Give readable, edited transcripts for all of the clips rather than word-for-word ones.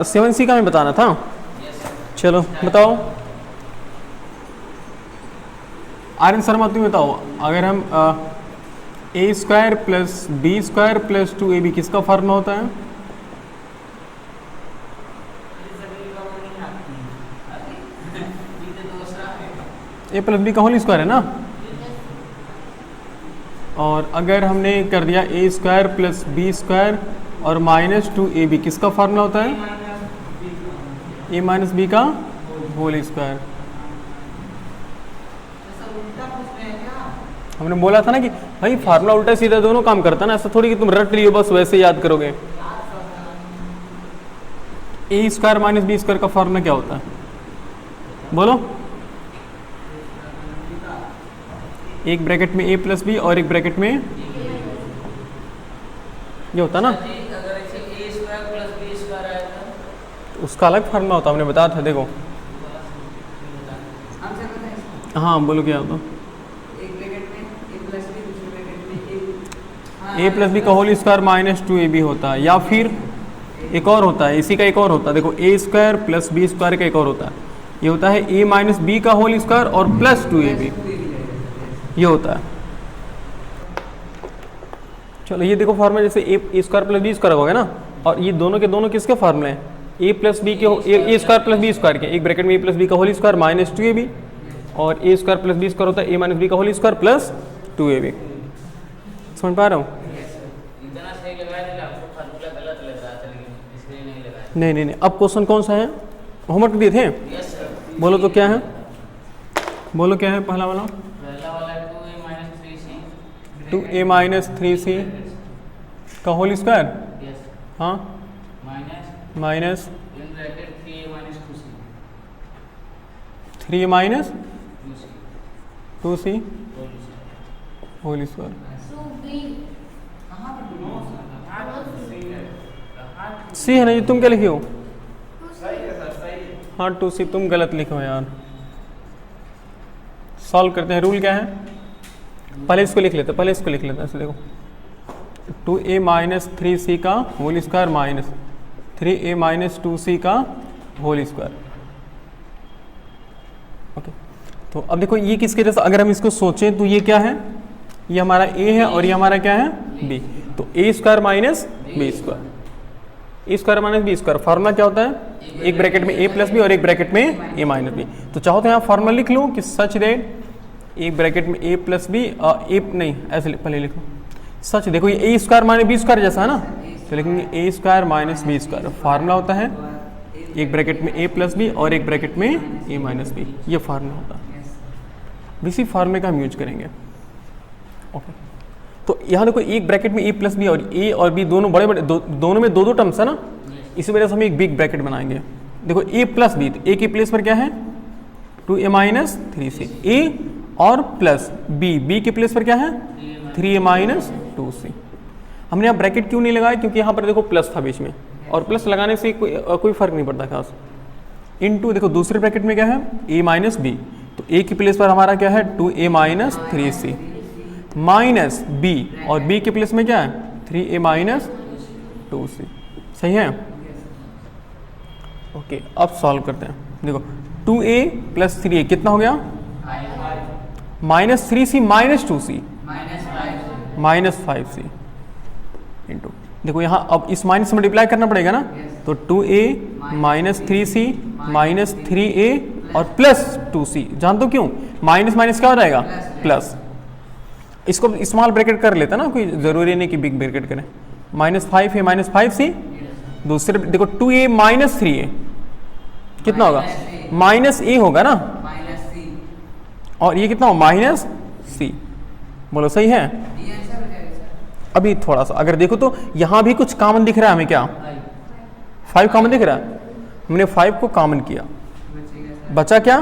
7C का हमें बताना था। चलो बताओ आर्यन शर्मा, तुम बताओ अगर हम a square plus b square plus 2ab किसका फॉर्मूला होता है? ए प्लस बी का होल स्क्वायर है ना। और अगर हमने कर दिया a square plus b square और माइनस 2ab किसका फॉर्मूला होता है? ए माइनस बी का होल स्क्वायर। हमने बोला था ना कि भाई फार्मूला उल्टा सीधा दोनों काम करता है ना, ऐसा थोड़ी कि तुम रट लियो बस वैसे याद करोगे। ए स्क्वायर माइनस बी स्क्वायर का फार्मूला क्या होता है बोलो? एक ब्रैकेट में ए प्लस बी और एक ब्रैकेट में ये होता ना, उसका अलग फार्मूला होता, हमने बताया था। देखो हाँ बोलो क्या होता? ए प्लस बी का होल स्क्वायर माइनस 2ab होता है, या फिर एक और होता है, इसी का एक और होता है। देखो a square plus b square का एक और होता है, ये होता है ए माइनस बी का होल स्क्वायर और प्लस 2ab, ये होता है। चलो ये देखो फार्मूला, जैसे ए स्क्वायर प्लस बी स्क्वायर हो गया ना, और ये दोनों के दोनों किसके फार्मूले हैं? ए प्लस बी के ए स्क्वायर प्लस बी स्क्वायर के, एक ब्रैकेट में ए प्लस बी का होल स्क्वायर माइनस 2ab, और ए स्क्वायर प्लस बी स्क्वायर होता है ए माइनस बी का होल स्क्वायर प्लस 2ab। समझ पा रहा हूँ? नहीं, अब क्वेश्चन कौन सा है? होमवर्क दिए थे, बोलो तो क्या है? बोलो क्या है पहला वाला? 2a माइनस 3c का होल स्क्वायर, हाँ minus 3a minus 2c whole square. C है ना, ये तुम क्या लिखे हो? हाँ 2c तुम गलत लिखे हो यार। सॉल्व करते हैं, रूल क्या है? पहले इसको लिख लेते, पहले इसको लिख लेते हैं। ऐसे देखो 2a माइनस 3c का whole square minus 3a minus 2c का होल स्क्वायर। ओके, तो अब देखो ये किसके जैसा, अगर हम इसको सोचें तो ये क्या है? ये हमारा a है और ये हमारा क्या है? b। तो a square minus b square, A square minus B square. Formula क्या होता है? एक ब्रैकेट में ए प्लस बी और एक ब्रैकेट में ए माइनस बी। तो चाहो तो यहाँ फार्मूला लिख लो कि सच दैट एक ब्रैकेट में ए प्लस बी, ए नहीं ऐसे पहले लिखो सच। देखो ये a square minus B square जैसा है ना, तो लिखेंगे a square minus B square. Formula होता है एक ब्रैकेट में ए प्लस बी और एक ब्रैकेट में ए माइनस बी, ये फार्मूला होता है। इसी फार्मूले का हम यूज करेंगे। ओके, तो यहाँ देखो एक ब्रैकेट में ए प्लस बी और ए और बी दोनों बड़े बड़े दोनों में दो दो टर्म्स है ना, इसी वजह से हम एक बिग ब्रैकेट बनाएंगे। देखो ए प्लस बी, तो ए के प्लेस पर क्या है? 2a minus 3c। ए और प्लस बी, बी के प्लेस पर क्या है? 3a minus 2c। हमने यहाँ ब्रैकेट क्यों नहीं लगाया? क्योंकि यहाँ पर देखो प्लस था बीच में, और प्लस लगाने से कोई फर्क नहीं पड़ता खास। इनटू देखो दूसरे ब्रैकेट में क्या है? a माइनस बी, तो a की प्लेस पर हमारा क्या है? 2a minus 3c minus b, और b के प्लेस में क्या है? 3a minus 2c। सही है? ओके, अब सॉल्व करते हैं। देखो 2a प्लस 3a कितना हो गया? Minus 3c minus 2c minus 5c into, देखो यहाँ अब इस माइनस मल्टीप्लाई करना पड़ेगा ना, तो 2a minus 3c minus 3a और प्लस 2c। जान दो क्यों? माइनस माइनस क्या हो जाएगा? प्लस। इसको स्मॉल ब्रैकेट कर लेता ना, कोई जरूरी नहीं कि बिग ब्रैकेट करें। माइनस 5 है माइनस 5c, दूसरे देखो 2a माइनस 3a कितना होगा? माइनस a होगा ना, और ये कितना हो? Minus c। बोलो सही है? अभी थोड़ा सा अगर देखो तो यहाँ भी कुछ कॉमन दिख रहा है हमें। क्या 5 कॉमन दिख रहा है? हमने 5 को कॉमन किया, बचा क्या?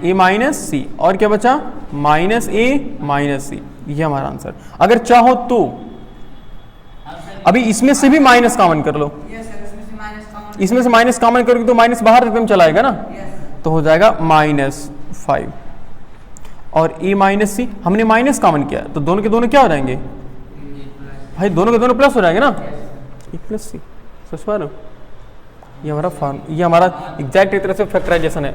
a माइनस सी, और क्या बचा? माइनस a माइनस सी। ये हमारा आंसर। अगर चाहो तो अभी इसमें से भी माइनस कॉमन कर लो, इसमें से माइनस कॉमन करोगे तो माइनस बाहर एकदम चला आएगा ना, तो हो जाएगा -5। और a माइनस सी हमने माइनस कॉमन किया, तो दोनों के दोनों क्या हो जाएंगे भाई? दोनों के दोनों प्लस हो जाएंगे ना, a प्लस सी। सोच पा रहे हो? ये हमारा फॉर्म, ये हमारा एग्जैक्ट एक तरह से फैक्टराइजेशन है।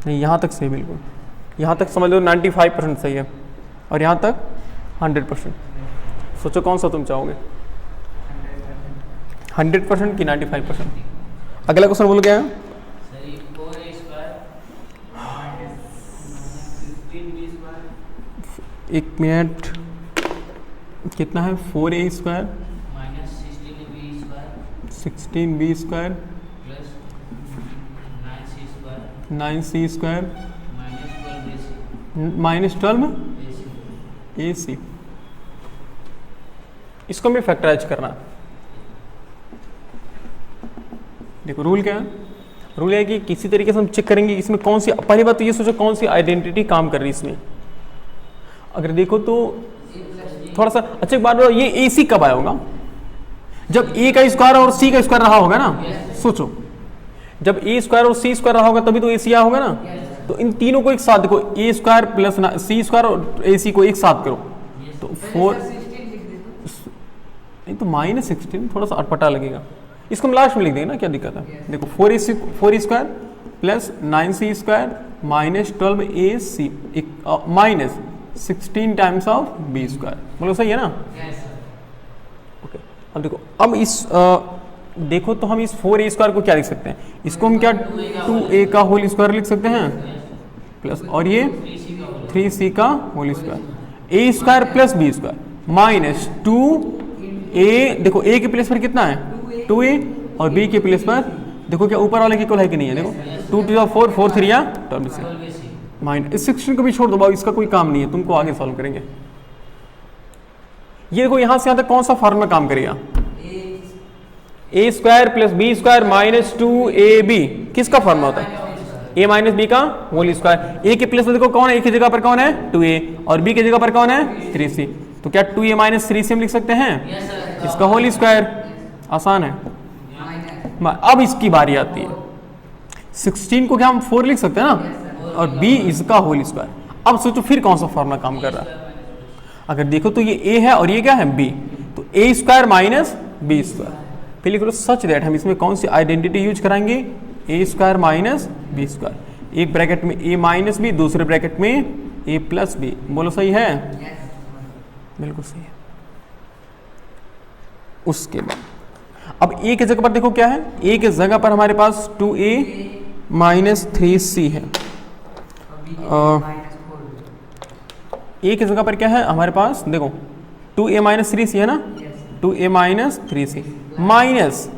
नहीं, यहाँ तक सही, बिल्कुल यहाँ तक समझ लो 95% सही है, और यहाँ तक 100%। सोचो कौन सा तुम चाहोगे, 100% कि 95%? अगला क्वेश्चन बोल क्या है? एक मिनट, कितना है? 4a square minus 16b square plus 9c square 9c square minus 12ac -12 ac। इसको हमें फैक्टराइज करना। देखो रूल क्या है? रूल है कि किसी तरीके से हम चेक करेंगे इसमें कौन सी, पहली बात तो ये सोचो कौन सी आइडेंटिटी काम कर रही है इसमें। अगर देखो तो थोड़ा सा अच्छा एक बात बताओ, ये ए सी कब आया होगा? जब ए का स्क्वायर और सी का स्क्वायर रहा होगा ना। सोचो जब ए स्क्वायर और सी स्क्वायर रहा होगा तभी तो ए सी आया होगा ना। तो इन तीनों को एक साथ देखो, a square plus C square और ए सी को एक साथ करो तो 4, नहीं तो -16 थोड़ा सा अटपटा लगेगा, इसको हम लास्ट में लिख देंगे ना, क्या दिक्कत है? देखो 4 square plus 9c square minus 12ac minus 16 times of b square. बोलो सही है ना? ओके, अब देखो, अब इस देखो तो हम इस 4a स्क्वायर को क्या लिख सकते हैं? इसको हम क्या 2a का होल स्क्वायर लिख सकते हैं प्लस, और ये 3c का whole square, a square plus b square minus 2a। देखो a के प्लेस पर कितना है? 2a, और b के प्लेस पर देखो क्या ऊपर वाले की इक्वल है कि नहीं है? देखो 2 to the 4 4 3 या 12 माइनस 16 को भी छोड़ दो, इसका कोई काम नहीं है, तुमको आगे सॉल्व करेंगे। ये देखो यहां से यहां तक कौन सा फॉर्मूला काम करेगा? a square plus b square minus 2ab किसका फॉर्मूला होता है? a माइनस b का होल स्क्वायर। a के प्लेस में देखो कौन है? a की जगह पर कौन है? 2a, और b की जगह पर कौन है? 3c। तो क्या 2a माइनस 3c हम लिख सकते हैं? इसका होल स्क्वायर, आसान है। अब इसकी बारी आती है, 16 को क्या हम 4 लिख सकते हैं ना, और b इसका होल स्क्वायर। अब सोचो फिर कौन सा फॉर्मूला काम कर रहा है? अगर देखो तो ये a है और ये क्या है? b, तो a square minus b square. फिर लिख लो सच दैट हम इसमें कौन सी आइडेंटिटी यूज कराएंगे? a square minus b square, एक ब्रैकेट में a माइनस b, दूसरे ब्रैकेट में a प्लस b। बोलो सही है? बिल्कुल सही है। उसके बाद अब a की जगह पर देखो क्या है? a की जगह पर हमारे पास 2a माइनस 3c है, a की जगह पर क्या है हमारे पास? देखो 2a माइनस 3c है ना, 2a माइनस 3c माइनस,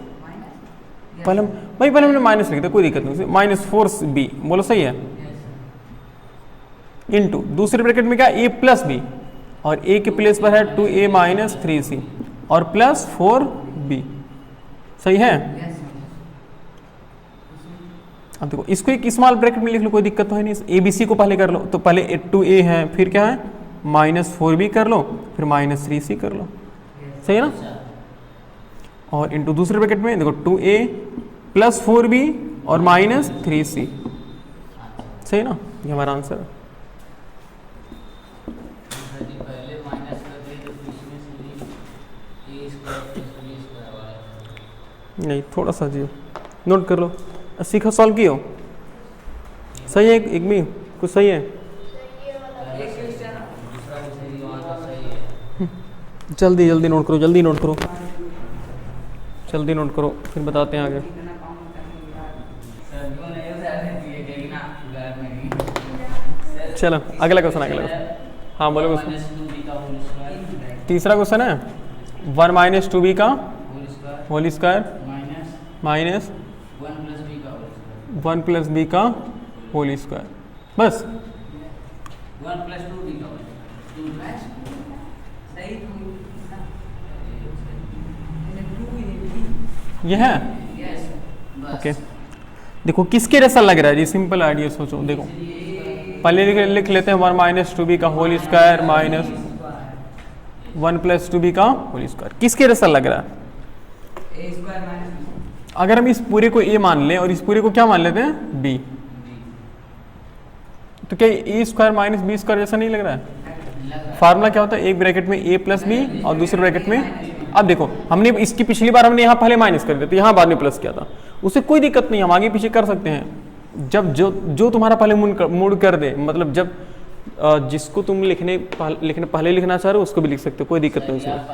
पहले हमने माइनस लिख दिया, कोई दिक्कत नहीं, माइनस 4b। बोलो सही है? इनटू दूसरे ब्रैकेट में क्या? a प्लस b, और a के प्लेस पर है 2a माइनस 3c और प्लस 4b। सही है? अब देखो इसको एक स्मॉल ब्रैकेट में लिख लो, कोई दिक्कत तो है नहीं। ABC को पहले कर लो, तो पहले 2a है, फिर क्या है? माइनस 4b कर लो, फिर माइनस 3c कर लो। सही है ना? और इंटू दूसरे ब्रैकेट में देखो 2a प्लस 4b और माइनस 3c। सही है ना? ये हमारा आंसर है। नहीं, थोड़ा सा जी नोट कर लो, सीखा सॉल्व किया हो? सही है? एक भी कुछ सही है? जल्दी जल्दी नोट करो, जल्दी नोट करो, जल्दी नोट करो, फिर बताते हैं आगे। चलो अगला क्वेश्चन, अगला क्वेश्चन। हाँ बोलो क्वेश्चन। तीसरा क्वेश्चन है 1 माइनस 2b का whole square minus 1 plus b का होल स्क्वायर। बस 1 प्लस 2b का ये है? ओके, देखो किसके जैसा लग रहा है जी? सिंपल आइडिया सोचो। देखो पहले लिख लेते हैं 1 माइनस 2b का whole square minus 1 plus 2b का होल स्क्वायर। किसके जैसा लग रहा है? अगर हम इस पूरे को a मान लें और इस पूरे को क्या मान लेते हैं? b, तो क्या a square minus b square जैसा नहीं लग रहा है? फार्मूला क्या होता है? एक ब्रैकेट में a प्लस b और दूसरे ब्रैकेट में अब देखो हमने इसकी पिछली बार हमने यहाँ पहले माइनस कर दिया तो यहाँ बाद में प्लस किया था, उससे कोई दिक्कत नहीं, हम आगे पीछे कर सकते हैं। जब जो तुम्हारा पहले मूड कर दे, मतलब जब जिसको तुम पहले लिखना चाह रहे हो उसको भी लिख सकते हो, कोई दिक्कत नहीं उसमें।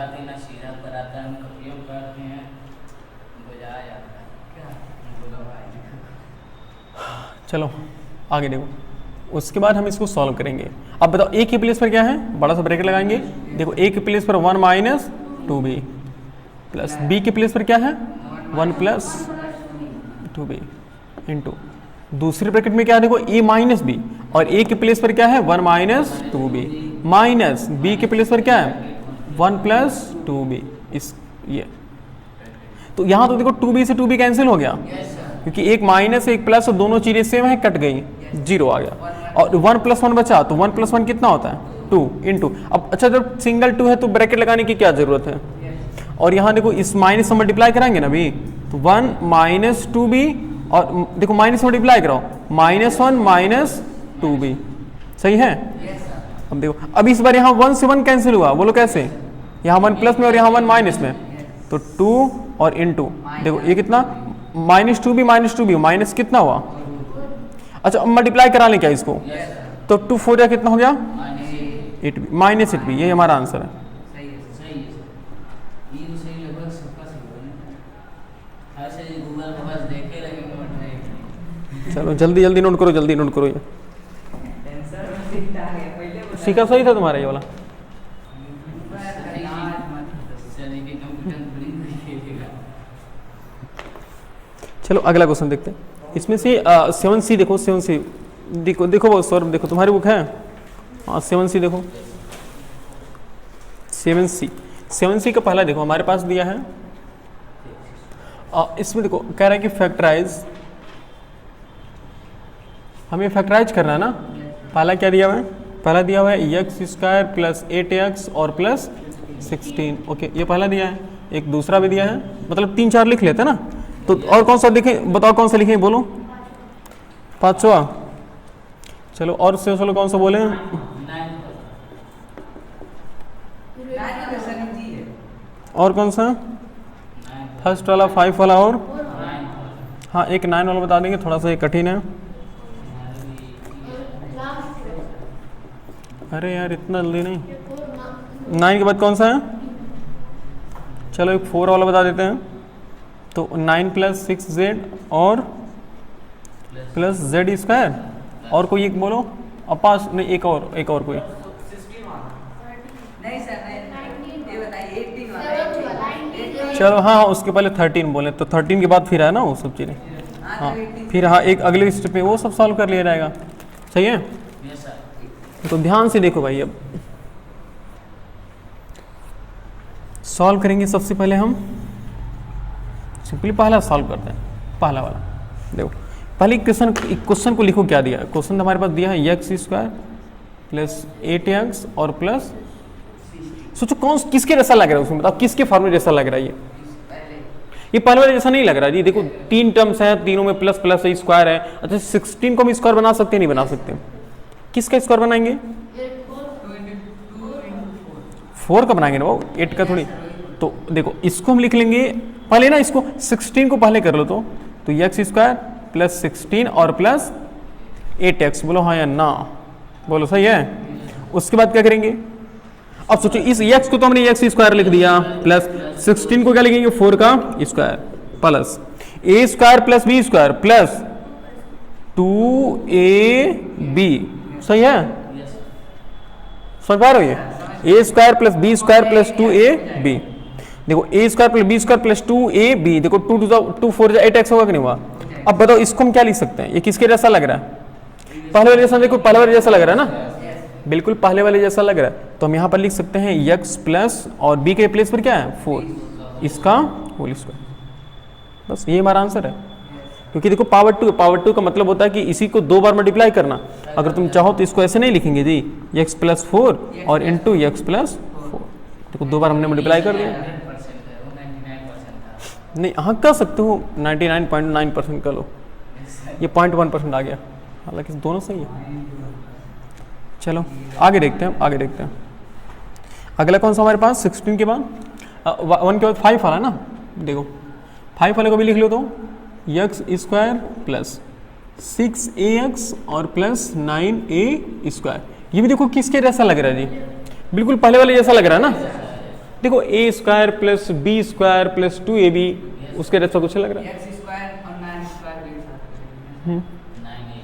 चलो आगे देखो, उसके बाद हम इसको सॉल्व करेंगे। अब बताओ ए के प्लेस पर क्या है, बड़ा सा ब्रैकेट लगाएंगे। देखो ए के प्लेस पर 1 माइनस 2b प्लस बी के प्लेस पर क्या है 1 प्लस 2b इंटू दूसरे ब्रैकेट में क्या है देखो ए माइनस बी, और ए के प्लेस पर क्या है 1 माइनस 2b माइनस बी के प्लेस पर क्या है 1 प्लस 2b। इस ये तो यहाँ तो देखो 2b से 2b कैंसिल हो गया, क्योंकि एक माइनस एक प्लस और दोनों चीजें सेम है, कट गई, 0 आ गया। और 1 प्लस 1 बचा, तो 1 प्लस 1 कितना होता है 2 इंटू। अब अच्छा जब सिंगल 2 है तो ब्रैकेट लगाने की क्या जरूरत है, और यहाँ देखो इस माइनस से मल्टीप्लाई कराएंगे ना भी, तो 1 माइनस 2b, और देखो माइनस मल्टीप्लाई कराओ -1 माइनस 2b, सही है। अब देखो अब इस बार यहाँ 1 से 1 कैंसिल हुआ, बोलो कैसे, यहाँ 1 प्लस में और यहाँ 1 माइनस में, तो 2 और इंटू देखो ये कितना -2b माइनस कितना हुआ। अच्छा अब मल्टीप्लाई करा लें क्या इसको, तो 2 4 या कितना हो गया 8b माइनस 8b, ये हमारा आंसर है। चलो जल्दी जल्दी नोट करो, जल्दी नोट करो, ये सीखा सही था तुम्हारा ये वाला। चलो अगला क्वेश्चन देखते हैं। इसमें से 7C देखो, 7C देखो वो सौरभ देखो तुम्हारी बुक है, हाँ 7C देखो, 7C का पहला देखो हमारे पास दिया है। इसमें देखो कह रहा है कि फैक्टराइज, हमें फैक्टराइज करना है ना। पहला क्या दिया हुआ है, पहला दिया हुआ है x² प्लस 8x और प्लस 16, ओके ये पहला दिया है। एक दूसरा भी दिया है, मतलब 3 4 लिख लेते हैं ना। तो और कौन सा लिखें, बताओ कौन सा लिखें, बोलो 5वां। चलो और से चलो कौन सा बोले, और कौन सा, फर्स्ट वाला 5 वाला, और हाँ एक 9 वाला बता देंगे, थोड़ा सा ये कठिन है। अरे यार इतना जल्दी नहीं, 9 के बाद कौन सा है, चलो एक 4 वाला बता देते हैं। तो 9 प्लस 6z और प्लस z², और कोई एक बोलो, अब 5 नहीं, एक और कोई, चलो हाँ उसके पहले 13 बोले, तो 13 के बाद फिर है ना वो सब चीज़ें, हाँ फिर हाँ एक अगले स्टेप पे वो सब सॉल्व कर लिया जाएगा, सही है। तो ध्यान से देखो भाई, अब सॉल्व करेंगे। सबसे पहले हम सिंपली पहला सॉल्व करते हैं, पहला वाला देखो। पहले क्वेश्चन को लिखो, क्या दिया है क्वेश्चन, हमारे पास दिया है x² प्लस 8x और प्लस, सोचो कौन किसके जैसा लग रहा है उसमें, बताओ किसके फॉर्मूले जैसा लग रहा है ये पहले वाले जैसा नहीं लग रहा जी। देखो 3 टर्म्स हैं, तीनों में प्लस प्लस है, स्क्वायर है। अच्छा 16 को हम स्क्वायर बना सकते हैं, नहीं बना सकते, किसका स्क्वायर बनाएंगे, 4 का बनाएंगे ना वो, 8 का थोड़ी। तो देखो इसको हम लिख लेंगे पहले ना, इसको 16 को पहले कर लो, तो x² प्लस 16 और प्लस 8x, बोलो हाँ या ना, बोलो सही है। उसके बाद क्या करेंगे, अब सोचो इस x को तो हमने x² लिख दिया, प्लस 16 को क्या लिखेंगे 4 का square, plus a² plus b² plus 2ab, सही है, समझ पा रहे हो, ये a² plus b² plus 2ab। देखो a² plus b² plus 2ab, देखो 2 4 8x होगा कि नहीं हुआ। अब बताओ इसको हम क्या लिख सकते हैं, ये किसके जैसा लग रहा है, पहले वाले जैसा, देखो पहले वाले जैसा लग रहा है ना, बिल्कुल पहले वाले जैसा लग रहा है। तो हम यहाँ पर लिख सकते हैं x प्लस और b के प्लेस पर क्या है 4, इसका होल स्क्वायर, बस ये हमारा आंसर है। क्योंकि देखो पावर 2 का मतलब होता है कि इसी को 2 बार मल्टीप्लाई करना। अगर तुम चाहो तो इसको ऐसे नहीं लिखेंगे जी, x प्लस 4 और इंटू x प्लस 4, देखो 2 बार हमने मल्टीप्लाई कर दिया। नहीं हाँ कर सकते हो, 99.9% कर लो, ये 0.1% आ गया, हालांकि दोनों सही है। चलो आगे देखते हैं, अगला कौन सा हमारे पास 16 के बाद 1 के बाद 5 वाला ना, देखो 5 वाले को भी लिख लो तो एक्स स्क्वायर प्लस 6ax और प्लस 9a स्क्वायर। ये भी देखो किसके जैसा लग रहा है जी, बिल्कुल पहले वाले जैसा लग रहा है ना। देखो a square plus b square plus 2ab उसके जैसा कुछ लग रहा है। एक्स स्क्वायर और 9 स्क्वायर भी साथ में 9a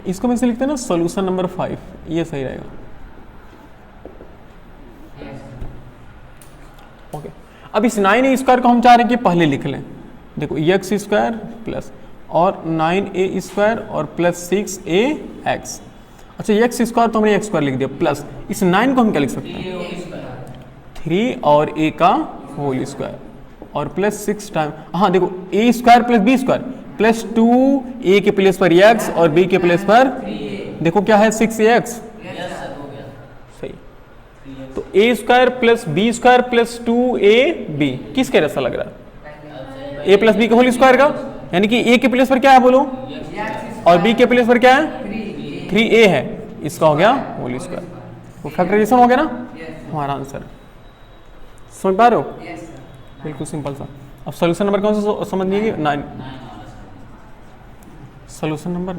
इसको मैं से लिखते हैं ना सॉल्यूशन नंबर 5, ये सही रहेगा। ओके, अब इस 9a स्क्वायर को हम चाह रहे हैं कि पहले लिख लें। देखो एक्स स्क्वायर प्लस और 9a स्क्वायर और प्लस 6ax। अच्छा एक्स स्क्वायर तो हमने एक्स स्क्वायर लिख दिया, प्लस इस 9 को हम क्या लिख सकते हैं 3 और a का होल स्क्वायर और प्लस 6 टाइम, हाँ देखो a square plus b square plus 2a के प्लेस पर x और b के प्लेस पर देखो क्या है 6ax, सही। तो a square plus b square plus 2ab किसके जैसा लग रहा है, a प्लस b के होल स्क्वायर का, यानी कि a के प्लेस पर क्या है बोलो और b के प्लेस पर क्या है 3a है, इसका हो गया होल स्क्वायर। वो फैक्टराइजेशन हो गया ना हमारा आंसर, समझ पा रहे हो, बिल्कुल सिंपल सा। अब सॉल्यूशन नंबर कौन सा समझ लीजिए 9, सॉल्यूशन नंबर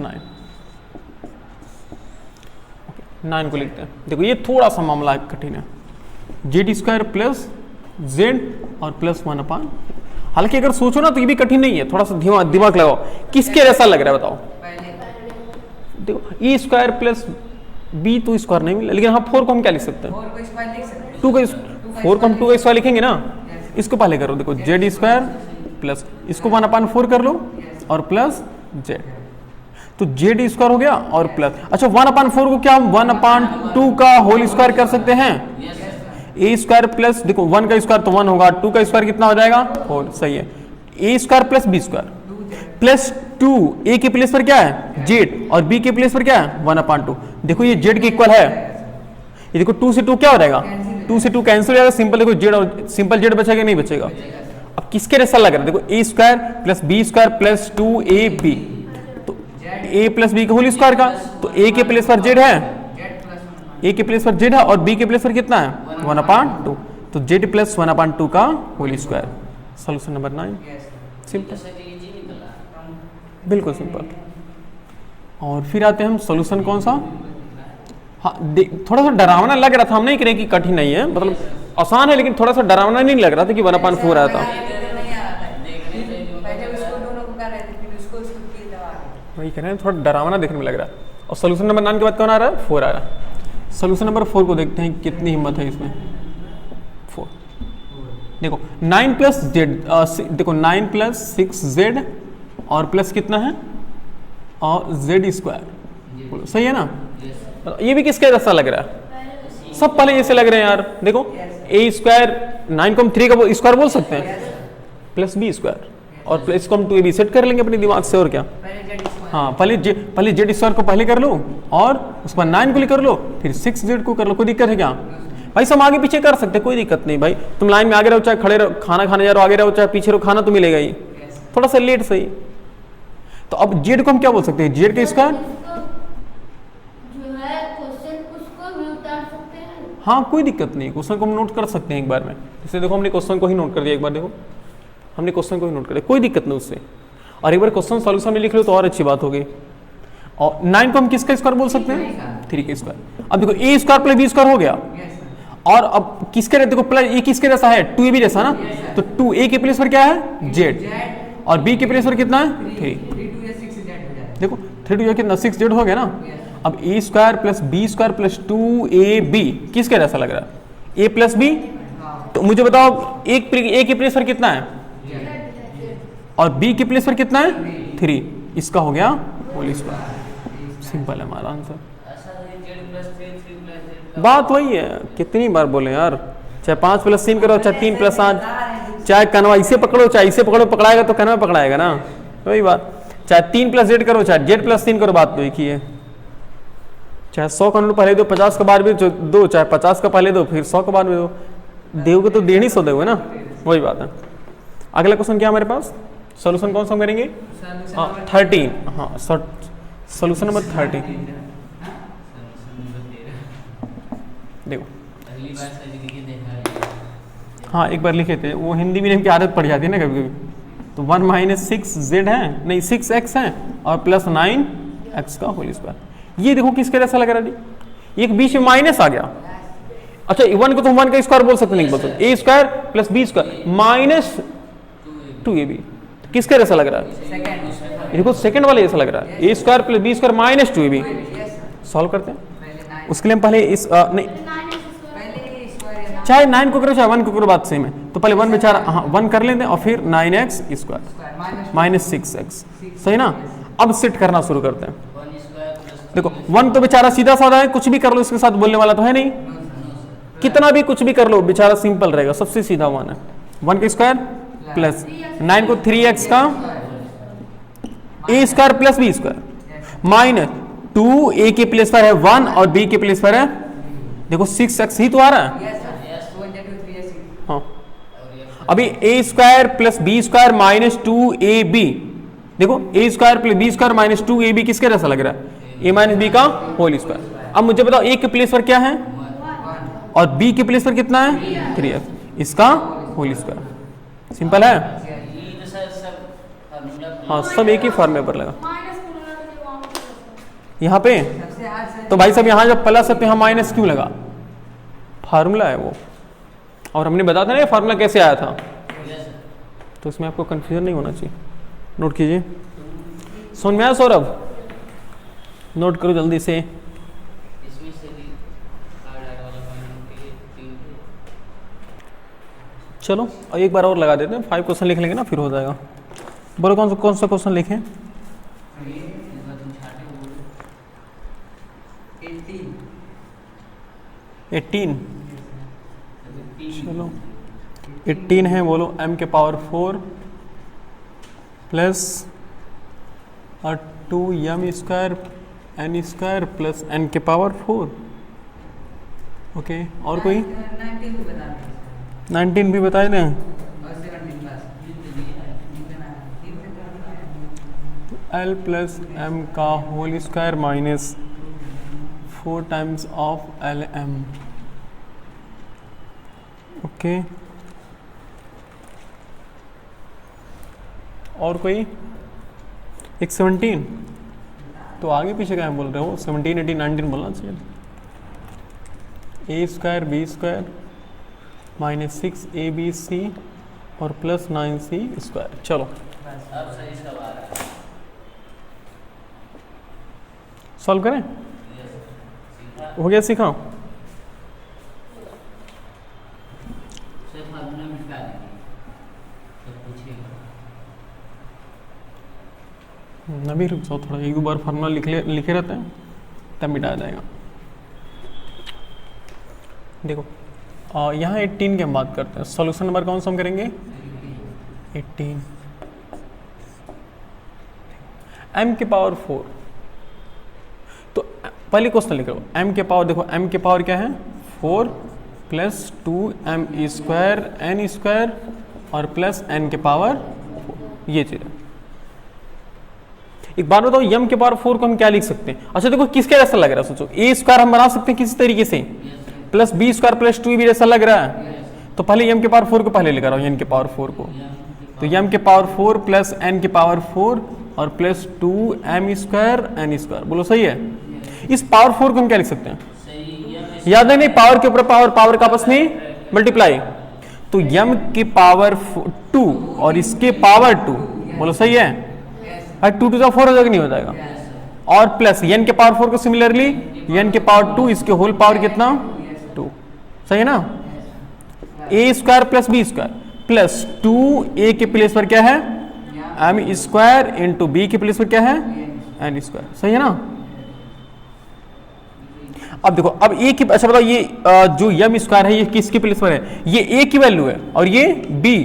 9 को लिखते हैं। देखो ये थोड़ा सा मामला कठिन है, जेड स्क्वायर प्लस जेड और प्लस 1/, हालांकि अगर सोचो ना तो ये भी कठिन नहीं है, थोड़ा सा दिमाग लगाओ किसके जैसा लग रहा है बताओ। देखो ए स्क्वायर प्लस बी तो स्क्वायर नहीं मिला, लेकिन हाँ 4 को हम क्या लिख सकते हैं 2 का 4 को हम 2 का स्क्वायर लिखेंगे ना। इसको पहले करो, देखो जेड स्क्वायर प्लस इसको 1/4 कर लो और प्लस जेड, तो जेड स्क्वायर हो गया और प्लस, अच्छा 1/4 को क्या हम 1/2 का होल स्क्वायर कर सकते हैं। ए स्क्वायर प्लस देखो 1 का स्क्वायर तो 1 होगा, 2 का स्क्वायर कितना हो जाएगा 4, सही है। ए square plus b square plus 2 a के प्लेस पर क्या है जेड और बी के प्लेस पर क्या है 1/2। देखो ये जेड के इक्वल है, ये देखो 2 से 2 क्या हो जाएगा 2 से 2 कैंसिल हो जाएगा, सिंपल देखो जेड और सिंपल जेड बचेगा नहीं बचेगा। अब किसके जैसा लग रहा है, देखो a square plus b square plus 2ab, तो ए प्लस बी का होल स्क्वायर का, तो ए के प्लेस पर जेड है, ए के प्लेस पर जेड है और बी के प्लेस पर कितना है 1/2, तो जेड प्लस 1/2 का whole square. Solution number 9, simple, बिल्कुल सिंपल। और फिर आते हैं हम सॉल्यूशन कौन सा, हाँ थोड़ा सा डरावना लग रहा था, हम नहीं कह रहे कि कठिन नहीं है, मतलब आसान है, लेकिन थोड़ा सा डरावना नहीं लग रहा था कि 1/4 आया था। वही कह रहे हैं थोड़ा डरावना देखने में लग रहा है। और सॉल्यूशन नंबर 9 के बाद कौन आ रहा है 4 आ रहा है। सॉल्यूशन नंबर 4 को देखते हैं कितनी हिम्मत है इसमें। 4 देखो 9 प्लस जेड, देखो 9 प्लस 6z और प्लस कितना है और जेड स्क्वायर, सही है ना। ये भी किसके जैसा लग रहा है, सब पहले जैसे लग रहे हैं यार। देखो ए स्क्वायर 9 को हम 3 का स्क्वायर बोल सकते हैं प्लस बी स्क्वायर और प्लस को हम 2ab सेट कर लेंगे अपने दिमाग से, और क्या हाँ पहले जेड स्क्वायर को पहले कर लो और उस पर 9 को ले कर लो, फिर 6z को कर लो, कोई दिक्कत है क्या भाई, सब आगे पीछे कर सकते हैं, कोई दिक्कत नहीं भाई। तुम लाइन में आगे रहो चाहे खड़े रहो, खाना खाने जा रहे हो आगे रहो चाहे पीछे रहो, खाना तो मिलेगा ही, थोड़ा सा लेट सही। तो अब जेड को हम क्या बोल सकते हैं, जेड का स्क्वायर, हाँ कोई दिक्कत नहीं, क्वेश्चन को हम नोट कर सकते हैं एक बार में। जैसे देखो हमने क्वेश्चन को ही नोट कर दिया, एक बार देखो हमने क्वेश्चन को ही नोट कर दिया, कोई दिक्कत नहीं उससे, और एक बार क्वेश्चन सॉल्यूशन में लिख लो तो और अच्छी बात होगी। और 9 को हम किसका स्क्वायर बोल सकते हैं 3 का स्क्वायर। अब देखो a square plus b square हो गया, और अब किसके देखो प्लस ए किसके जैसा है 2ab जैसा ना, तो 2a के प्लेस पर क्या है जेड और b के प्लेस पर कितना है 3, देखो 3 2 कितना 6z हो गया ना। अब a square plus b square plus 2ab किसके जैसा लग रहा है a प्लस बी, तो मुझे बताओ ए के प्लेस पर कितना है और b के प्लेस पर कितना है 3, इसका हो गया होल स्क्वायर। सिंपल है हमारा आंसर। बात वही है, कितनी बार बोले यार, चाहे 5 + 3 करो चाहे 3 + 8, चाहे कनवा इसे पकड़ो चाहे इसे पकड़ो, पकड़ाएगा तो कनवा पकड़ाएगा ना, वही बात। चाहे 3 + z करो चाहे z + 3 करो, बात तो एक ही है। चाहे 100 का नोट पहले दो 50 का बाद भी दो, चाहे 50 का पहले दो फिर 100 का बाद में दो, दोगे तो 150 दोगे ना, वही बात है। अगला क्वेश्चन क्या हमारे पास, सोल्यूशन कौन सा करेंगे 13, हाँ सोल्यूशन नंबर 13। देखो हाँ एक बार लिखे थे, वो हिंदी मीडियम की आदत पड़ जाती है ना कभी कभी। तो 1 माइनस 6z है, नहीं 6x है और प्लस 9x का होल स्क्वायर। ये देखो किसके जैसा लग रहा है जी, एक बीच में माइनस आ गया। अच्छा 1 को तो 1 का स्क्वायर बोल सकते नहीं, बोल सकते a square plus b square minus 2ab, किसके जैसा लग रहा है? सेकंड। देखो सेकंड वाले जैसा लग रहा है, a square plus b square minus 2ab। Yes solve करते हैं, पहले 9 उसके लिए हम पहले इस नहीं पहले स्क्वायर या चाहे 9 को करो चाहे 1 को करो बात सेम है। तो पहले 1 बेचारा हाँ 1 कर लेते हैं और फिर 9x square square minus 6x, सही ना। अब सेट करना शुरू करते हैं। देखो 1 तो बेचारा सीधा साधा है, कुछ भी कर लो इसके साथ बोलने वाला तो है नहीं, कितना भी कुछ भी कर लो बेचारा सिंपल रहेगा, सबसे सीधा 1 है। 1 का स्क्वायर प्लस 9 को 3x का a square plus b square minus 2a के प्लेस पर है 1 और b के प्लेस पर है देखो 6x ही तो आ रहा है। यस सर 2 into 3 is हाँ अभी a square plus b square minus 2ab, देखो a square plus b square minus 2ab किसके जैसा लग रहा है? a माइनस b का होल स्क्वायर। अब मुझे बताओ a के प्लेस पर क्या है और b के प्लेस पर कितना है? 3x, इसका होल स्क्वायर। सिंपल है, हाँ सब एक ही फॉर्मूले पर लगा यहाँ पे। सबसे आसान तो भाई साहब यहाँ जब प्लस है तो यहाँ माइनस क्यों लगा? फार्मूला है वो, और हमने बताया था ना ये फार्मूला कैसे आया था, तो इसमें आपको कंफ्यूजन नहीं होना चाहिए। नोट कीजिए, समझ में आया सौरभ? नोट करो जल्दी से। चलो और एक बार और लगा देते हैं, 5 क्वेश्चन लिख लेंगे ना फिर हो जाएगा। बोलो कौन सा क्वेश्चन लिखें? 18। चलो 18 है, बोलो m के power 4 plus 2m square n square plus n के पावर 4। ओके और कोई? 19 को बता दें 19 भी बताए दें। और 17 बस l प्लस m का whole square minus 4 times of L M. Okay और कोई? एक 17, तो आगे पीछे क्या बोल रहे हो? 17 18 19 बोलना चाहिए। a square b square minus 6abc और प्लस 9c स्क्वायर। चलो सॉल्व करें, हो गया सीखा? अभी रुक जाओ थोड़ा, एक दो बार फार्मूला लिखे रहते हैं तब मिटाया जाएगा। देखो यहाँ 18 की हम बात करते हैं, सॉल्यूशन नंबर कौन सा हम करेंगे? 18 m के पावर 4। तो पहले क्वेश्चन लिख लो, m के पावर, देखो m के पावर क्या है? 4 plus 2m square n square और प्लस n के पावर 4, ये चीज़ है। एक बार बताओ m के पावर 4 को हम क्या लिख सकते हैं? अच्छा देखो किसके जैसा लग रहा है, सोचो a स्क्वायर हम बना सकते हैं किसी तरीके से, plus b square plus 2b जैसा लग रहा है। तो पहले m के पावर 4 को पहले लेकर आओ, n के पावर 4 को, तो m के पावर 4 प्लस n के पावर 4 और plus 2m square n square, बोलो सही है। इस पावर 4 को हम क्या लिख सकते हैं? याद है नहीं, पावर के ऊपर पावर, पावर का आपस में मल्टीप्लाई, तो m के पावर 2 और इसके पावर 2, बोलो सही है। 2 to the 4 हो जाएगा, नहीं हो जाएगा, और प्लस n के पावर 4 को सिमिलरली n के पावर 2, इसके होल पावर कितना? 2, सही है ना। a square plus b square plus 2a के प्लेस पर क्या है? m स्क्वायर इंटू b के प्लेस पर क्या है? n स्क्वायर, सही है ना। अब देखो, अब a की, अच्छा बताओ ये जो m स्क्वायर है ये किसके प्लेस पर है? ये a की वैल्यू है और ये b,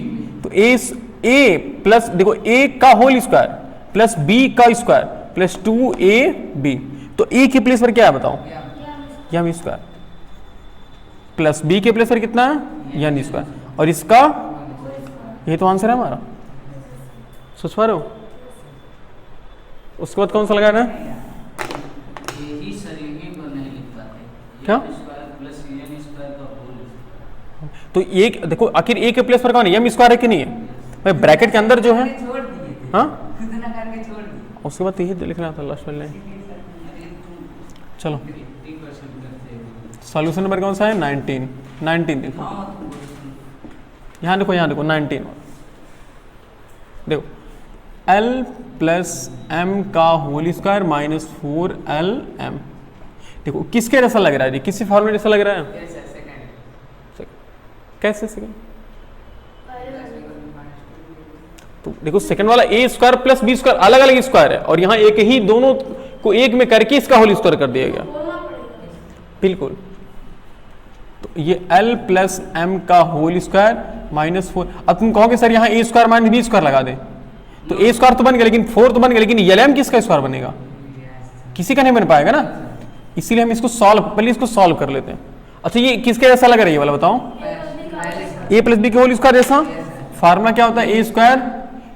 तो a प्लस देखो a का होल स्क्वायर प्लस b का स्क्वायर प्लस 2ab, तो a के प्लेस पर क्या है बताओ? m स्क्वायर प्लस b के प्लेस पर कितना है? n स्क्वायर, और इसका ये तो आंसर है हमारा, सोच पा रहे हो? उसके बाद कौन सा लगाना है? क्या? तो एक देखो आखिर ए के प्लेस पर कौन है, एम स्क्वायर है कि नहीं है भाई, ब्रैकेट के अंदर जो है। छोड़ दिए थे। हाँ इतना करके छोड़ दिए। उसके बाद यही तो लिखना था लास्ट वाले। चलो सॉल्यूशन नंबर कौन सा है, 19 देखो यहाँ देखो, यहाँ देखो 19 देखो, L प्लस एम का होल स्क्वायर माइनस 4LM। देखो किसके जैसा लग रहा है, किसी फॉर्मूले जैसा लग रहा है, कैसे सेकंड? तो देखो सेकंड वाला ए स्क्वायर प्लस बी स्क्वायर अलग अलग स्क्वायर है, और यहाँ एक ही दोनों को एक में करके इसका होल स्क्वायर कर दिया गया। बिल्कुल, तो ये L प्लस एम का होल स्क्वायर माइनस 4। अब तुम कहोगे सर यहाँ ए स्क्वायर माइनस बी स्क्वायर लगा दे, तो ए स्क्वायर तो बन गया लेकिन 4 तो बन गया, लेकिन LM किसका स्क्वायर बनेगा, किसी का नहीं बन पाएगा ना, इसीलिए हम इसको पहले इसको सॉल्व कर लेते हैं। अच्छा ये किसके जैसा लग रहा है ये वाला बताओ, ए प्लस बी के होल स्क्वायर जैसा। फार्मूला क्या होता है, ए स्क्वायर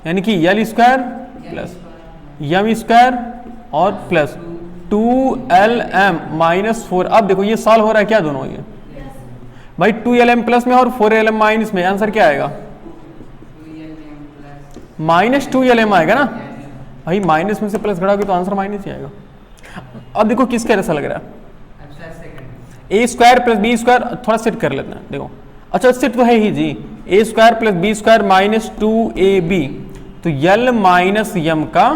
यानी कि L square plus M square और प्लस 2LM माइनस 4। अब देखो ये सॉल्व हो रहा है क्या दोनों, ये भाई 2LM प्लस में और 4LM माइनस में, आंसर क्या आएगा, माइनस 2LM आएगा ना भाई, माइनस में से प्लस घटाओगे तो आंसर माइनस ही आएगा। अब देखो किसका जैसा लग रहा है, ए स्क्वायर प्लस बी स्क्वायर, थोड़ा सेट कर लेते हैं देखो। अच्छा सेट तो है ही जी, a square plus b square minus 2AB, तो L माइनस एम का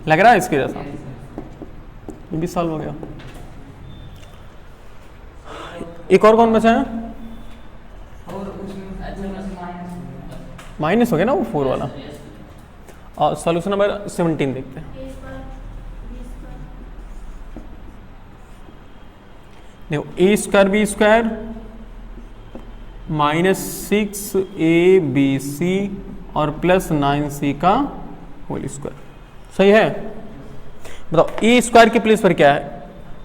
लग रहा है इसके जैसा, ये भी सॉल्व हो गया। एक और कौन बचा है, माइनस हो गया ना वो 4 वाला। और सॉल्यूशन नंबर 17 देखते हैं। देखो a square b square minus 6ABC और प्लस 9C का होल स्क्वायर, सही है। बताओ ए स्क्वायर के प्लेस पर क्या है,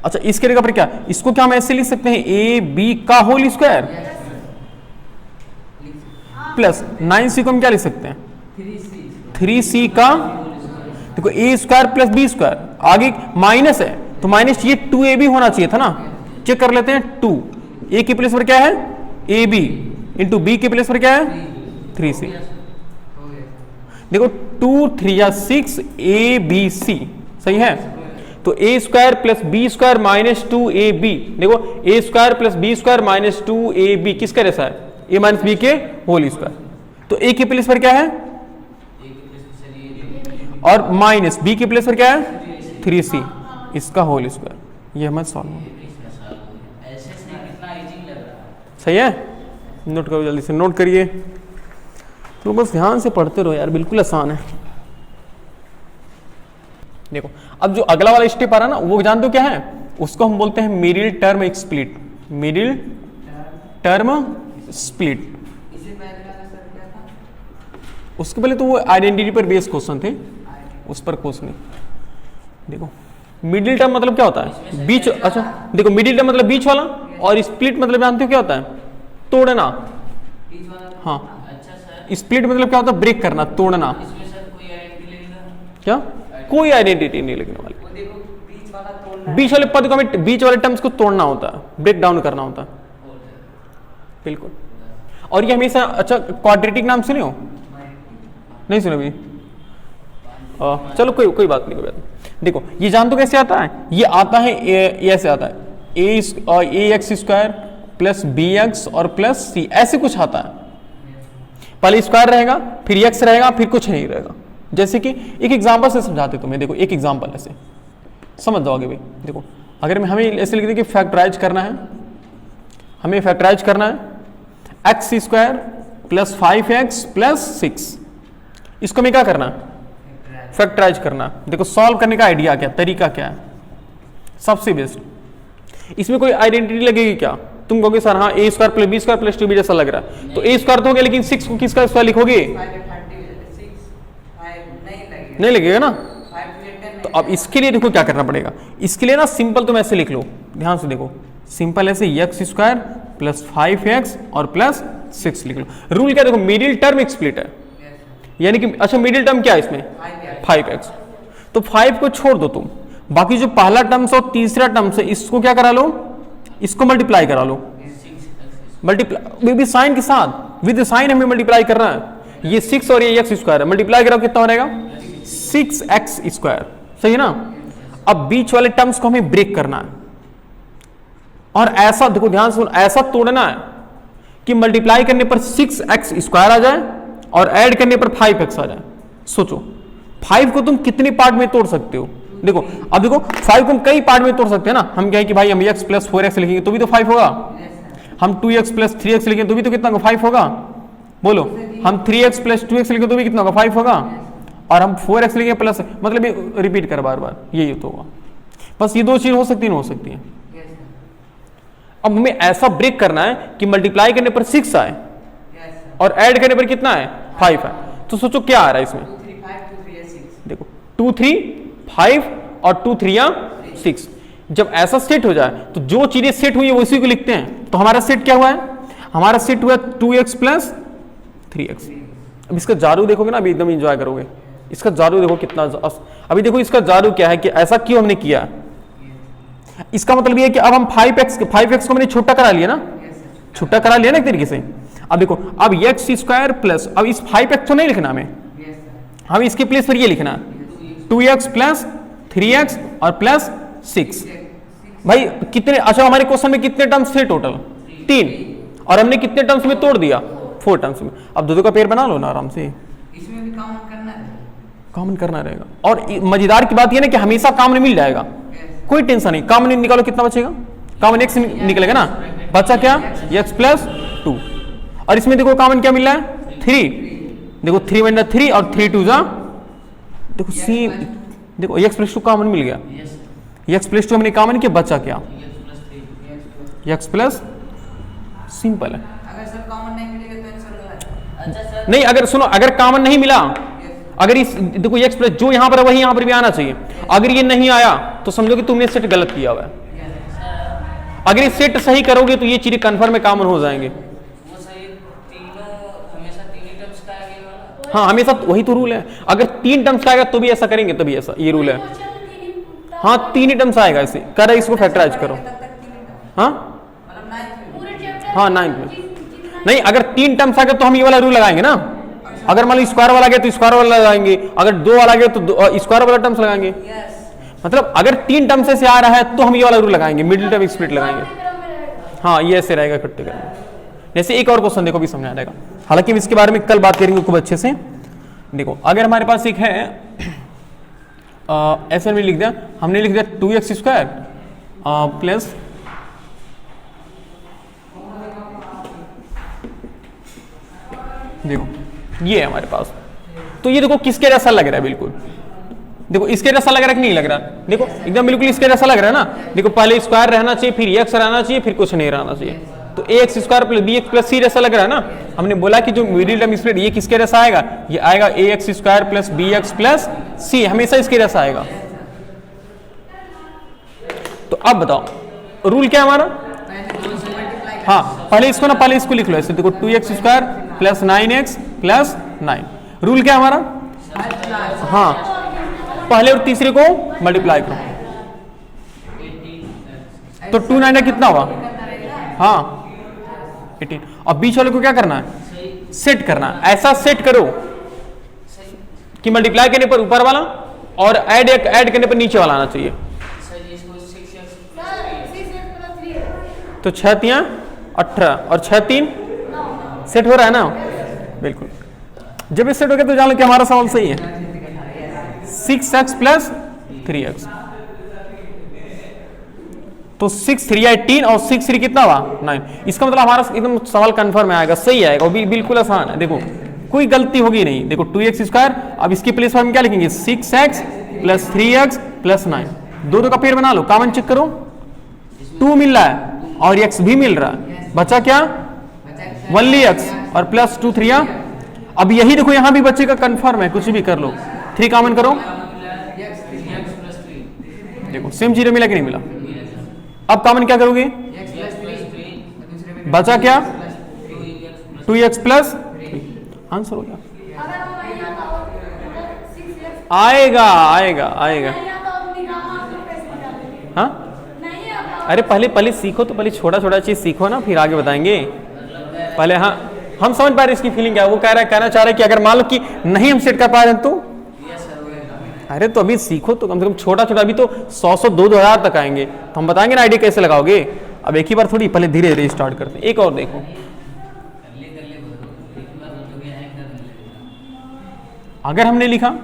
अच्छा इसके जगह पर क्या, इसको क्या हम ऐसे लिख सकते हैं, AB का होल स्क्वायर प्लस 9C को हम क्या लिख सकते हैं, 3C का। देखो a square plus b square, आगे माइनस है तो माइनस ये 2AB होना चाहिए था ना, चेक कर लेते हैं। 2 ए के प्लेस पर क्या है, AB इंटू बी के प्लेस पर क्या है, 3C। देखो 2 3 या 6 ABC, सही है। तो a square plus b square minus 2AB, देखो a square plus b square minus 2AB किसका जैसा है, ए माइनस बी के होल स्क्वायर। तो ए के प्लेस पर क्या है, और माइनस बी के प्लेस पर क्या है, 3C इसका होल स्क्वायर। ये हमें सॉल्व हो, सही है। नोट करो जल्दी से, नोट करिए, तो बस ध्यान से पढ़ते रहो यार, बिल्कुल आसान है। देखो अब जो अगला वाला स्टेप आ रहा है ना, वो जानते हो क्या है, उसको हम बोलते हैं middle term split, middle term split. उसके पहले तो वो आइडेंटिटी पर बेस्ड क्वेश्चन थे, उस पर क्वेश्चन नहीं। देखो मिडिल टर्म मतलब क्या होता है, बीच। अच्छा देखो मिडिल टर्म मतलब बीच वाला, और स्प्लिट मतलब जानते हो क्या होता है, तोड़ना। हाँ स्प्लिट मतलब क्या होता है, ब्रेक करना, तोड़ना। क्या, कोई आइडेंटिटी नहीं लिखने वाली, बीच वाले पद को, बीच वाले टर्म्स को तोड़ना होता है, ब्रेक डाउन करना होता है, बिल्कुल। और ये हमेशा, अच्छा क्वाड्रेटिक नाम सुने हो, नहीं सुने भी, चलो कोई बात नहीं, कोई बात नहीं। देखो ये जान तो कैसे आता है, ये आता है ऐसे आता है, a x square plus b x और प्लस सी, ऐसे कुछ आता है। पहले स्क्वायर रहेगा, फिर एक्स रहेगा, फिर कुछ नहीं रहेगा। जैसे कि एक एग्जांपल से समझाते तुम्हें, देखो एक एग्जांपल ऐसे समझ जाओगे भाई। देखो अगर हमें ऐसे लिख दे कि फैक्टराइज करना है, हमें फैक्टराइज करना है x square plus 5x plus 6, इसको हमें क्या करना है, फैक्टराइज करना। देखो सॉल्व करने का आइडिया क्या, तरीका क्या है, सबसे बेस्ट। इसमें कोई आइडेंटिटी लगेगी क्या, तुम कहोगे सर हाँ a square plus b square plus 2b जैसा लग रहा है, तो ए स्क्वायर तो हो गया, लेकिन 6 को किसका स्क्वायर लिखोगे, नहीं लगेगा ना। तो अब इसके लिए देखो क्या करना पड़ेगा, इसके लिए ना सिंपल तुम ऐसे लिख लो, ध्यान से देखो, सिंपल ऐसे एक्स स्क्वायर प्लस 5x और प्लस 6 लिख लो। रूल क्या, देखो मिडिल टर्म स्प्लिट है, यानी कि अच्छा मिडिल टर्म क्या है इसमें 5x, तो 5 को छोड़ दो तुम, बाकी जो पहला टर्म्स और तीसरा टर्म्स है इसको क्या करा लो, इसको मल्टीप्लाई करा लो, मल्टीप्लाई भी साइन के साथ, विद साइन हमें मल्टीप्लाई करना है। ये 6 और ये एक्स स्क्वायर है, मल्टीप्लाई करो कितना हो जाएगा 6x स्क्वायर, सही है ना। अब बीच वाले टर्म्स को हमें ब्रेक करना है और ऐसा देखो ध्यान से, ऐसा तोड़ना है कि मल्टीप्लाई करने पर 6x स्क्वायर आ जाए और ऐड करने पर 5x आ जाए। सोचो 5 को तुम कितने पार्ट में तोड़ सकते हो? देखो अब देखो 5 को हम कई पार्ट में तोड़ सकते हैं ना। हम कहें कि भाई हम x प्लस 4x लिखेंगे तो भी तो 5 होगा, हम 2x प्लस 3x लिखेंगे तो भी तो कितना होगा 5 होगा, बोलो। हम 3x प्लस 2x लिखेंगे तो भी कितना होगा 5 होगा, और हम 4x लिखेंगे प्लस, मतलब ये रिपीट कर बार बार, यही तो होगा। बस ये दो चीज हो सकती है, हो सकती है। अब हमें ऐसा ब्रेक करना है कि मल्टीप्लाई करने पर 6 आए और ऐड करने पर कितना है 5 है। तो सोचो क्या आ रहा है इसमें, 2 3 5 2 3 6, देखो 2 3 5 और 2 3 6। जब ऐसा सेट हो जाए तो जो चीजें सेट हुई है वो इसी को लिखते हैं। तो हमारा सेट क्या हुआ है, हमारा सेट हुआ 2x प्लस 3x। अब इसका जादू देखोगे ना, अभी एकदम एंजॉय करोगे। इसका जादू देखो कितना, अभी देखो इसका जादू क्या है कि ऐसा क्यों हमने किया। इसका मतलब ये है कि अब हम 5x को हमने छोटा करा लिया ना, छोटा करा लिया ना एक तरीके से। अब देखो अब x स्क्वायर प्लस, अब इस 5x को नहीं लिखना हमें, हम इसके प्लेस पर ये लिखना 2x प्लस 3x और प्लस 6। भाई कितने, अच्छा हमारे क्वेश्चन में कितने टर्म्स थे टोटल 3, और हमने कितने टर्म्स में तोड़ दिया 4 टर्म्स में। अब दो का पेयर बना लो ना आराम से, इसमें भी कॉमन करना है, कॉमन करना रहेगा। और मजेदार की बात यह ना कि हमेशा कॉमन मिल जाएगा, कोई टेंशन नहीं। कॉमन निकालो कितना बचेगा, कॉमन x निकलेगा ना, बचा क्या x प्लस 2। और इसमें देखो कॉमन क्या मिल रहा है 3, देखो 3 × 3 और 3 2 जा, देखो सी, देखो x प्लस 2 कॉमन मिल गया, x प्लस 2 हमने कॉमन किया, बचा क्या x प्लस, सिंपल है। अगर सर कॉमन नहीं मिलेगा तो आंसर गलत। अच्छा सर नहीं अगर सुनो, अगर कॉमन नहीं मिला, अगर इस देखो x प्लस जो यहां पर है वही यहां पर भी आना चाहिए। अगर ये नहीं आया तो समझो कि तुमने सेट गलत किया हुआ है। अगर ये सेट सही करोगे तो ये चीजें कन्फर्म में कॉमन हो जाएंगे। वो सही, तीनों हमेशा तीन ही टर्म्स का आगे वाला, हाँ हमेशा वही तो रूल है। अगर 3 टर्म्स का आएगा तो भी ऐसा करेंगे, तभी ऐसा ये रूल है। हाँ 3 ही टर्म्स आएगा इसे, कर इसको फैक्टराइज करो। हाँ मतलब 9th में, हाँ 9th में नहीं, अगर 3 टर्म्स आ गए तो हम ये वाला रूल लगाएंगे ना। अगर मान लो स्क्वायर वाला गया तो स्क्वायर वाला लगाएंगे, अगर 2 वाला गया तो स्क्वायर वाला टर्म्स लगाएंगे। मतलब अगर 3 टर्म से आ रहा है तो हम ये वाला रूल लगाएंगे, मिडिल टर्म स्प्लिट लगाएंगे। हाँ ये ऐसे रहेगा इकट्ठे करेंगे। जैसे एक और क्वेश्चन देखो भी समझ आ जाएगा, हालांकि हम इसके बारे में कल बात करेंगे खूब अच्छे से। देखो अगर हमारे पास एक है ऐसे में लिख दिया, हमने लिख दिया 2x स्क्वायर प्लस देखो ये है हमारे पास। तो ये देखो किसके जैसा लग रहा है, बिल्कुल देखो इसके जैसा लग रहा है कि नहीं लग रहा, देखो एकदम बिल्कुल इसके जैसा लग रहा है ना। देखो पहले स्क्वायर रहना चाहिए, फिर x रहना चाहिए, फिर कुछ नहीं रहना चाहिए। तो ax square plus bx plus c जैसा लग रहा है ना। हमने बोला कि जो मिडिल टर्म स्प्लिट ये किसके जैसा आएगा, ये आएगा ax square plus bx plus c, हमेशा इसके जैसा आएगा। तो अब बताओ रूल क्या है हमारा। हाँ पहले इसको ना, पहले इसको लिख लो ऐसे, देखो 2x square plus 9x plus 9। Rule क्या है हमारा, हाँ पहले और तीसरे को मल्टीप्लाई करो तो 2 9 कितना हुआ, हाँ 18। और बीच वाले को क्या करना है, सेट करना है। ऐसा सेट करो कि मल्टीप्लाई करने पर ऊपर वाला और ऐड करने पर नीचे वाला आना चाहिए। तो 6 3 18 और 6 3 सेट हो रहा है ना, बिल्कुल। जब ये सेट हो गया तो जान लो कि हमारा सवाल सही है। 6x प्लस 3x, तो 6 3 18 और 6 3 कितना हुआ 9। इसका मतलब हमारा एकदम सवाल कंफर्म आएगा, सही आएगा, वो भी बिल्कुल आसान है। देखो कोई गलती होगी नहीं। देखो 2x स्क्वायर, अब इसके प्लेस पर हम क्या लिखेंगे 6x प्लस 3x प्लस 9। दो का पेयर बना लो, कॉमन चेक करो, 2 मिल रहा है और x भी मिल रहा है, बचा क्या ओनली x और प्लस 2 3। अब यही देखो यहां भी बच्चे का कंफर्म है, कुछ भी कर लो, 3 कॉमन करो, देखो सेम जीरो मिला कि नहीं मिला। अब कॉमन क्या करोगे, बचा क्या 2x प्लस 3, आंसर हो गया। आएगा आएगा आएगा, हाँ अरे पहले सीखो तो, पहले छोटा छोटा चीज सीखो ना, फिर आगे बताएंगे। पहले हाँ हम समझ पा रहे इसकी फीलिंग क्या है। वो कहना चाह रहा है कि अगर मान लो कि नहीं हम सेट कर पा रहे हैं तो यस सर वही। अरे तो अभी सीखो तो कम से कम छोटा छोटा, अभी तो 100 2,000 तक आएंगे तो हम बताएंगे ना आईडी कैसे लगाओगे। अब एक ही बार थोड़ी, पहले धीरे धीरे स्टार्ट करते हैं। एक और देखो, कर ले बोलो, एक बार हो गया है कर ले। अगर हमने लिखा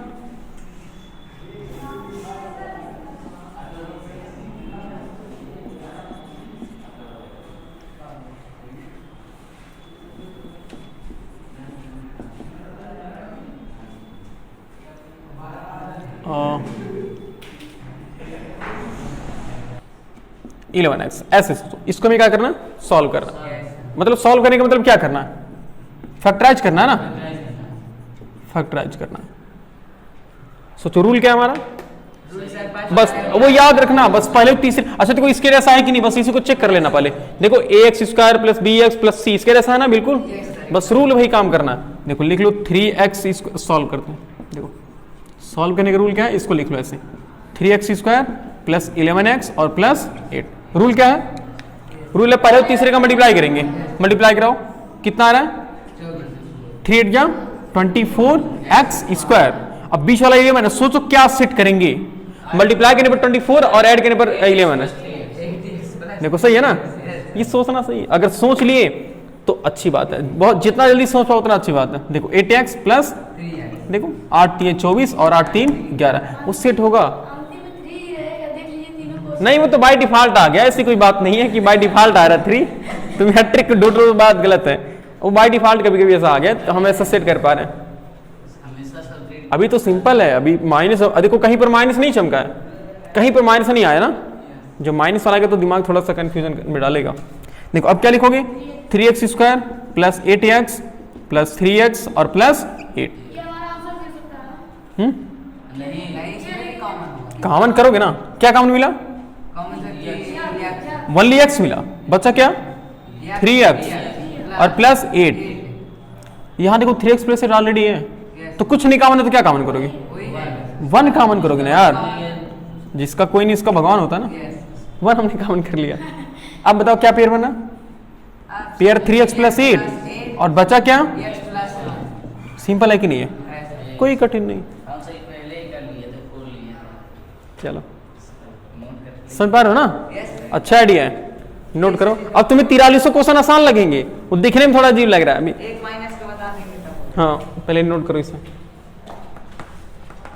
इलेवन एक्स, ऐसे सोचो। इसको हमें क्या करना, सॉल्व करना। मतलब सॉल्व करने का मतलब क्या करना है, फैक्टराइज करना है ना, फैक्टराइज करना है। सोचो रूल क्या है हमारा, बस वो याद रखना, बस पहले तीसरे। अच्छा देखो इसके जैसा है कि नहीं, बस इसी को चेक कर लेना पहले। देखो ax² प्लस bx+ c इसके जैसा है ना, बिल्कुल। बस रूल वही काम करना है। देखो लिख लो 3x, इसको सॉल्व करते हैं। देखो सॉल्व करने का रूल क्या है, इसको लिख लो ऐसे 3x² प्लस 11x और प्लस 8। रूल क्या है, रूल है पहले तीसरे का मल्टीप्लाई करेंगे। मल्टीप्लाई कराओ, कितना आ रहा है 3 8 24x²। अब बीच वाला 11 है, सोचो क्या सेट करेंगे। मल्टीप्लाई करने पर 24 और ऐड करने पर 11 है। देखो सही है ना, ये सोचना सही। अगर सोच लिए तो अच्छी बात है, बहुत जितना जल्दी सोच पाओ उतना अच्छी बात है। देखो 8x प्लस देखो 8 3 24 और 8 3 11, वो सेट होगा। नहीं वो तो बाय डिफॉल्ट आ गया, ऐसी कोई बात नहीं है कि बाय डिफॉल्ट आ रहा 3। तुम यहाँ ट्रिक ढूंढ रहे हो, बात गलत है। वो बाय डिफॉल्ट कभी कभी ऐसा आ गया, तो हम ऐसा सेट कर पा रहे हैं। अभी तो सिंपल है, अभी माइनस देखो कहीं पर माइनस नहीं चमका है, कहीं पर माइनस नहीं आया ना। जो माइनस वाला तो दिमाग थोड़ा सा कंफ्यूजन में डालेगा। देखो अब क्या लिखोगे 3x² plus 8x plus 3x और प्लस 8। कॉमन करोगे ना, क्या कॉमन मिला, ओनली x मिला, बचा क्या 3x और प्लस 8। यहाँ देखो 3x प्लस 8 ऑलरेडी है, तो कुछ नहीं कॉमन है तो क्या कॉमन करोगे, 1 कॉमन करोगे ना यार। जिसका कोई नहीं इसका भगवान होता ना, 1 हमने कॉमन कर लिया। अब बताओ क्या पेयर बना, पेयर 3x प्लस 8 और बचा क्या, सिंपल है कि नहीं है, कोई कठिन नहीं। चलो समझ पा रहे हो ना, अच्छा आइडिया है, नोट करो। अब तुम्हें 4300 क्वेश्चन आसान लगेंगे, वो दिखने में थोड़ा अजीब लग रहा है अभी। एक माइनस का बता देंगे। हाँ पहले नोट करो इसे।